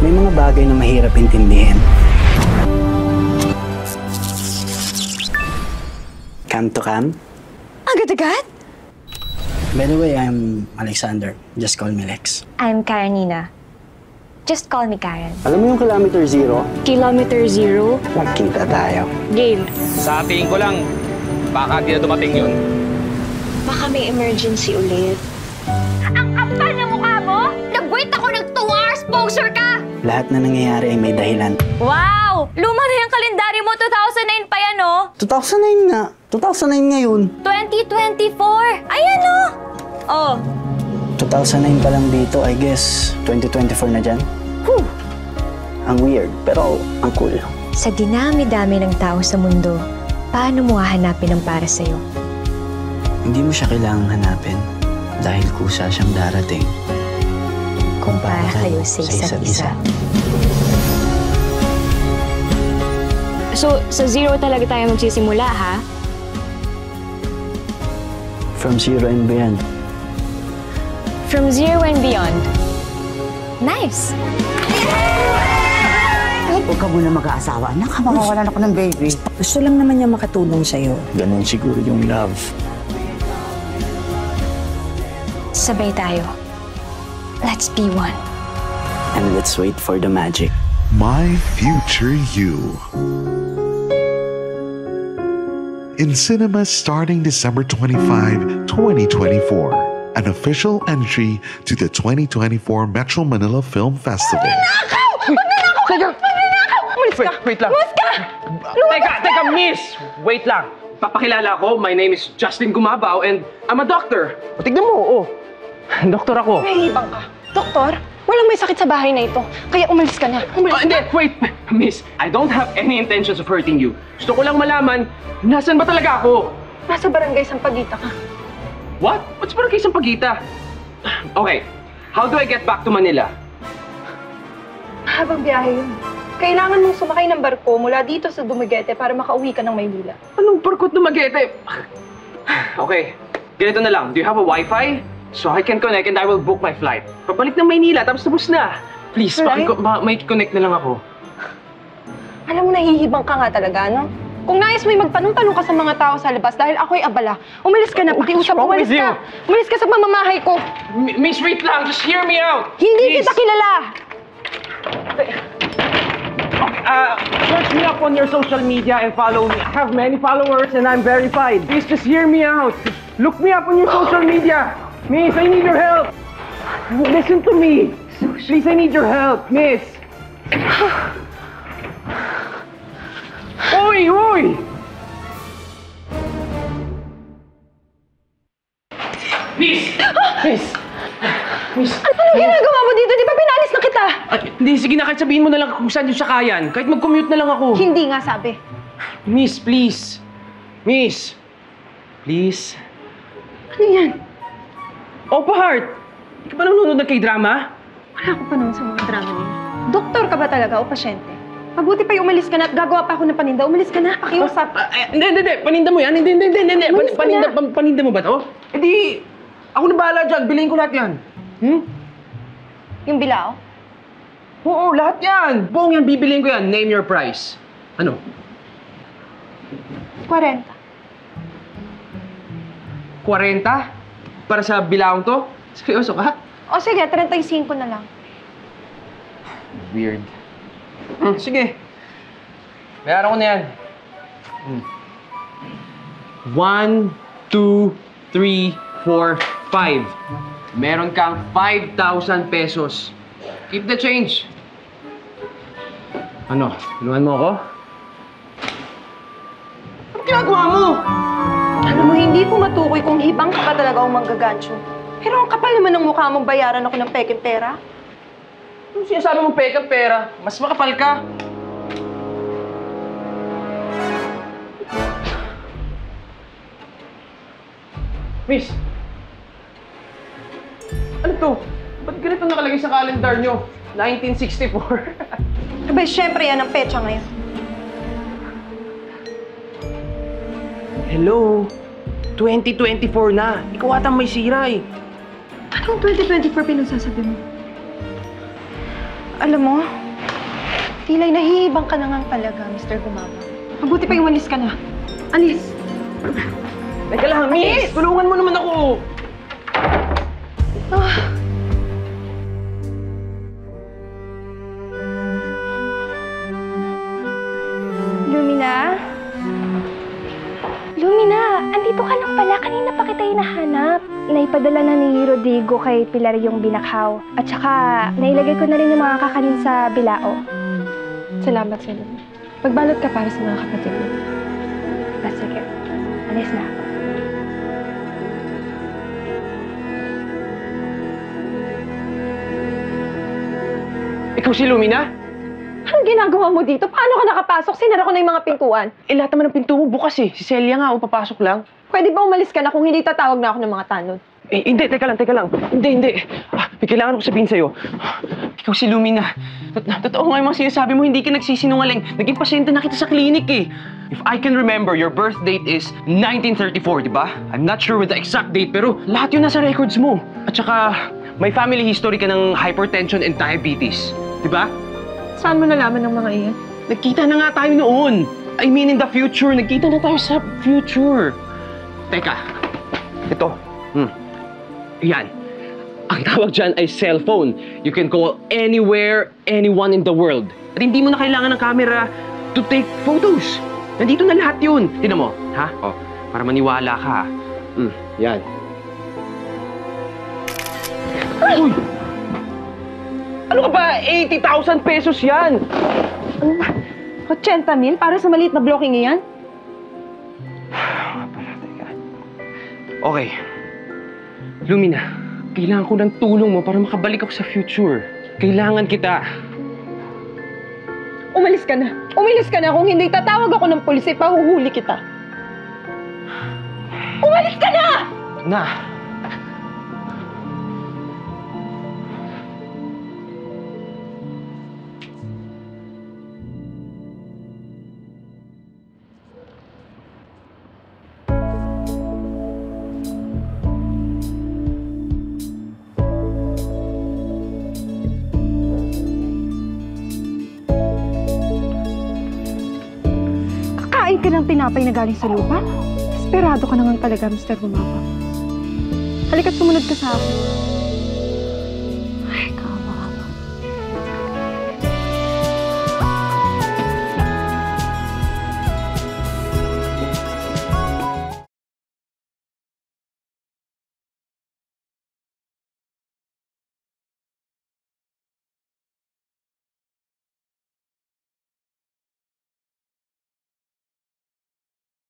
May mga bagay na mahirap intindihin. Come to come? Agad-agad? By the way, I'm Alexander. Just call me Lex. I'm Karenina. Just call me Karen. Alam mo yung kilometer zero? Kilometer zero? Magkita tayo. Game. Sa tingin ko lang, baka di na dumating yun. Baka may emergency ulit. Ang kapal na mukha mo! Nag-wait ako ng 2 hours, poser ka! Lahat na nangyayari ay may dahilan. Wow! Luma na yung kalendaryo mo, 2009 pa yan, oh! 2009 nga. 2009 ngayon. 2024! Ayan, oh! Oh. 2009 pa lang dito, I guess 2024 na dyan. Whew. Ang weird, pero ang cool. Sa dinami-dami ng tao sa mundo, paano mo hahanapin ang para sa'yo? Hindi mo siya kailangang hanapin dahil kusa siyang darating. Kung para kayo sa isa't isa. So, sa zero talaga tayo magsisimula, ha? From zero and beyond. From zero and beyond. Nice! Huwag ka muna mag-aasawa. Anak, makawalan ako ng baby. Gusto lang naman niya makatulong sa'yo. Ganon siguro yung love. Sabay tayo. Let's be one. And let's wait for the magic. My Future You. In cinemas starting December 25, 2024. An official entry to the 2024 Metro Manila Film Festival. Wait lang. Teka, miss! Wait lang. Papakilala ko, my name is Justin Gumabaw and I'm a doctor. O, tignan mo, doktor ako. Nahihibang ka. Doktor, walang may sakit sa bahay na ito. Kaya umalis ka na. Hindi, wait. Miss, I don't have any intentions of hurting you. Gusto ko lang malaman, nasan ba talaga ako? Nasa barangay Sampaguita ka. What? What's barangay Sampaguita? Okay, how do I get back to Manila? Mahabang biyahe yun. Kailangan mong sumakay ng barko mula dito sa Dumaguete para makauwi ka ng Maynila. Anong barkot na Dumaguete? Okay, ganito na lang. Do you have a Wi-Fi? So I can connect and I will book my flight. Pabalik ng Maynila, tapos tapos na. Please, may connect na lang ako. Alam mo, nahihibang ka nga talaga, no? Kung nais mo'y magtanong-tanong ka sa mga tao sa labas dahil ako'y abala, umalis ka na, pakiusap, umalis ka. Umalis ka sa mamamahay ko. Miss, wait lang. Just hear me out. Hindi kita kilala. Search me up on your social media and follow me. I have many followers and I'm verified. Please, just hear me out. Look me up on your social media. Miss, I need your help. Listen to me. Please, I need your help, miss. Hoy! Miss! Anong ginagawa mo dito? Di ba pinalis na kita? Hindi, sige na, kahit sabihin mo na lang kung saan yung sakayan. Kahit mag-commute na lang ako. Hindi nga sabi. Miss, please. Miss. Please. Ano yan? Opa Heart! Hindi ka ba nanonood ng K-drama? Wala ko pa naman sa mga drama niya. Doktor ka ba talaga o pasyente? Mabuti pa'y umalis ka na at gagawa pa ako ng paninda. Umalis ka na, pakiusap. Hindi. Paninda mo yan? Hindi. Umalis ka na. Paninda mo ba to? Hindi. Ako na bahala dyan. Bilhin ko lahat yan. Yung bilao? Oo, lahat yan. Buong yan, bibiliin ko yan. Name your price. Ano? 40. 40? Para sa bilaong to? Seryoso ka? O sige, 35 na lang. Weird. Sige. Bayaran ko na yan. 1, 2, 3, 4, 5. Meron kang 5,000 pesos. Keep the change. Ano? Tulungan mo ako? Ano ginagawa mo? Alam mo, hindi ko matukoy kung hibang ka pa talaga o manggagancho. Pero ang kapal naman ng mukha mong bayaran ako ng pekeng pera. Ano sinasabi mong pekang pera? Mas makapal ka. Miss! Ano to? Ba't ganito nakalagay sa kalendar nyo? 1964. Abay, syempre yan ang petsa ngayon. Hello? 2024 na. Ikaw atang may sira eh. Anong 2024 pinagsasabi mo? Alam mo, tila'y nahihibang ka na nga talaga, Mr. Gumaba. Mabuti pa yung umalis ka na. Alis! Teka lang, miss! Tulungan mo naman ako! Lumina? Lumina, andito ka lang pala. Kanina pa kita hinahanap. Naipadala na ni Rodrigo kay Pilar yung binakaw. At saka, nailagay ko na rin yung mga kakanin sa bilao. Salamat sa inyo. Pagbalot ka para sa mga kapatid mo. Sige. Alis na. Ikaw si Lumina? Anong ginagawa mo dito? Paano ka nakapasok? Sinara ko na yung mga pintuan. Eh, lahat naman ng pinto mo bukas eh. Si Celia nga, papasok lang. Pwede ba umalis ka na kung hindi tatawag na ako ng mga tanod? Eh, hindi, teka lang. Hindi. May kailangan ko sabihin sa'yo. Ikaw si Lumina. Totoo nga yung mga sinasabi mo, hindi ka nagsisinungaling. Naging pasyente na kita sa klinik eh. If I can remember, your birth date is 1934, di ba? I'm not sure with the exact date, pero lahat yun nasa records mo. At saka, may family history ka ng hypertension and diabetes. Di ba? Saan mo nalaman ng mga iyan? Nagkita na nga tayo noon. I mean, in the future. Nagkita na tayo sa future. Teka. Ito. Yan. Ang tawag dyan ay cellphone. You can call anywhere, anyone in the world. At hindi mo na kailangan ng camera to take photos. Nandito na lahat yun. Tignan mo, ha? O, para maniwala ka. Yan. Uy! Ano ka ba? 80,000 pesos yan! 80,000 para sa maliit na blocking iyan? Okay. Lumina, kailangan ko ng tulong mo para makabalik ako sa future. Kailangan kita. Umalis ka na. Umalis ka na. Kung hindi tatawag ako ng pulis, pahuhuli kita. Umalis ka na! Na. Kakain ka ng tinapay na galing sa lupa? Desperado ka na nga talaga, Mr. Gumaba. Halika't sumunod ka sa akin.